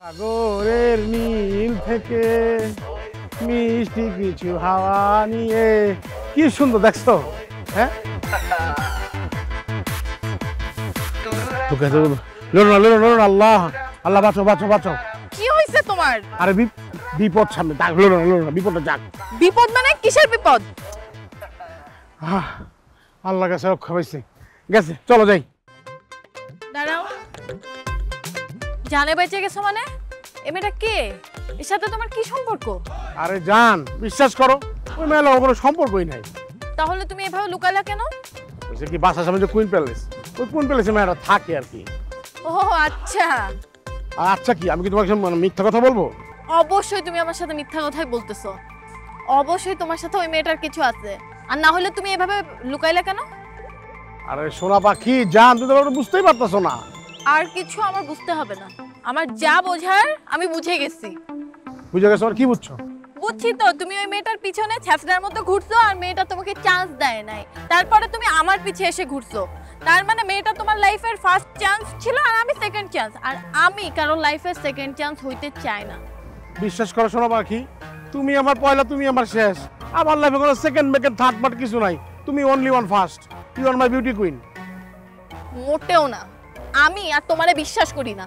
সাগরের নীল থেকে মিষ্টি কিছু হাওয়া নিয়ে, কি সুন্দর দেখছো। হ্যাঁ আল্লাহ আল্লাহ, বাঁচো বাঁচো বাঁচো। কি হইছে তোমার? আরে বিপদ সামনে, বিপদটা যাক। বিপদ মানে কিসের বিপদ? আল্লাহ কাছে রক্ষা পাইছে, গেছে, চলো যাই। দাঁড়াও, জানে বেঁচে গেছো মানে? এ মেয়েটা কে? এর সাথে তোমার কি সম্পর্ক? আরে জান, বিশ্বাস করো, ওই মেয়ের কোনো সম্পর্কই নাই। তাহলে তুমি এভাবে লুকাইলা কেন? ওইসে কি বাসার সামনে যে কুইন প্যালেস, ওই কুইন প্যালেসে মেয়েরা থাকে আর কি। ও আচ্ছা। আর আচ্ছা কি, আমি কি তোমাকে মিথ্যা কথা বলবো? অবশ্যই তুমি আমার সাথে মিথ্যা কথাই বলতেছো। অবশ্যই তোমার সাথে ওই মেয়েটার কিছু আছে, আর না হলে তুমি এভাবে লুকাইলা কেন? আরে সোনা পাখি জান, তুমি তো বুঝতেই পারতেছো না। আর কিছু আমার বুঝতে হবে না, আমার যা বোঝার আমি বুঝে গেছি। বুঝে গেছো? আর কি বুঝছো? বুঝছি তো, তুমি ওই মেয়েটার পিছনে ছ্যাঁচড়ার মতো ঘুরছো, আর মেয়েটা তোমাকে চান্স দেয় নাই, তারপরে তুমি আমার পিছে এসে ঘুরছো। তার মানে মেয়েটা তোমার লাইফের ফার্স্ট চান্স ছিল, আর আমি সেকেন্ড চান্স, আর আমি কারো লাইফের সেকেন্ড চান্স হইতে চাই না। বিশ্বাস করো সোনা পাখি, তুমি আমার পয়লা, তুমি আমার শেষ। আমার লাইফে কোনো সেকেন্ড মেকেন্ড থার্ড পার্ট কিছু নাই। তুমি only one first, you are my beauty queen. মোটেও না, আমি আর তোমারে বিশ্বাস করি না।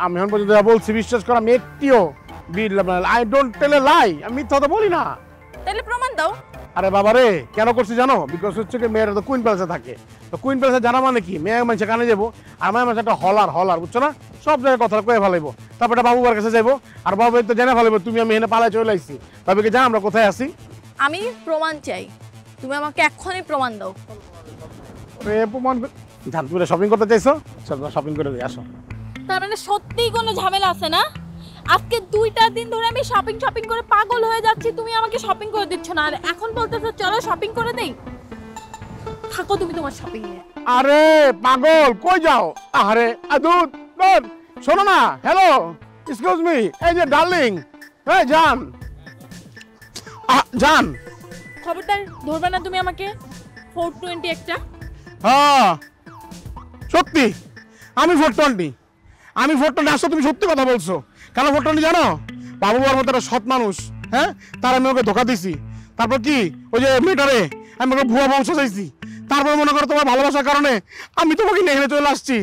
আমি এখন পর্যন্ত যা বলছি বিশ্বাস করো, আমি একটিও আই ডোন্ট টেল এ লাই, আমি মিথ্যা কথা বলি না। তাহলে প্রমাণ দাও। আরে বাবা রে, কেন করছি জানো? বিকজ হচ্ছে কি, মেয়েরা তো কুইন প্যালেসে থাকে। তো কুইন প্যালেসে জানা মানে কি, মেয়ে মানুষের কানে যাবো, আর মেয়ে মানুষ একটা হলার, বুঝছো না? সব জায়গায় কথা কয়ে ফেলাইবো, তারপর এটা বাবুবার কাছে যাইবো, আর বাবু তো জেনে ফেলাইবো তুমি আমি এখানে পালায় চলে আসছি। বাবুকে জান আমরা কোথায় আছি। আমি প্রমাণ চাই, তুমি আমাকে এক্ষুনি প্রমাণ দাও। প্রমাণ জান, তুমি শপিং করতে চাইছো? চল শপিং করে দিয়ে আসো। তার মানে সত্যিই কোনো ঝামেলা আছে না? আজকে 2টা দিন ধরে আমি শপিং করে পাগল হয়ে যাচ্ছি, তুমি আমাকে শপিং করে দিচ্ছ না, আর এখন বলতেছো চলো শপিং করে দেই। থাকো তুমি তোমার শপিং নিয়ে। আরে পাগল, কই যাও? আরে দুধ শোনো না, হ্যালো এক্সকিউজ মি, এই যে ডার্লিং, এই জান জান। খবরদার ধরবে না তুমি আমাকে। 420 একটা। হ্যাঁ সত্যি, আমি 420 আসো। তুমি সত্যি কথা বলছো। কেন 420 জানো? বাবু বাবার মতো একটা সৎ মানুষ, হ্যাঁ, তার আমি ওকে ধোকা দিছি। তারপর কি, ওই যে মেয়েটারে আমি ওকে ভুয়া বংশ চাইছি। তারপর মনে করো তোমার ভালোবাসার কারণে আমি তোমাকে নিয়ে এখানে চলে আসছি।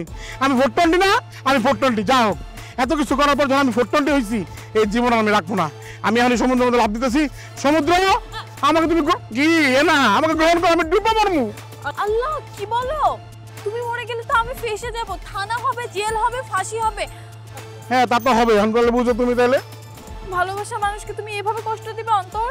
আমি 420 না, আমি 420। যা হোক, এত কিছু করার পর যখন আমি 420 হয়েছি, এই জীবন আমি রাখবো না। আমি এখন সমুদ্রের মধ্যে লাফ দিতেছি। সমুদ্র আমাকে তুমি কি না আমাকে গ্রহণ করো, আমি ডুবে মরমু। আল্লাহ, কি বলো? তুমি মরে গেলে তো আমি ফেঁসে যাব, থানা হবে, জেল হবে, ফাঁসি হবে। হ্যাঁ তা তো হবে, এখন বলে বুঝো তুমি তাহলে। ভালোবাসা মানুষকে তুমি এভাবে কষ্ট দিবে অন্তর?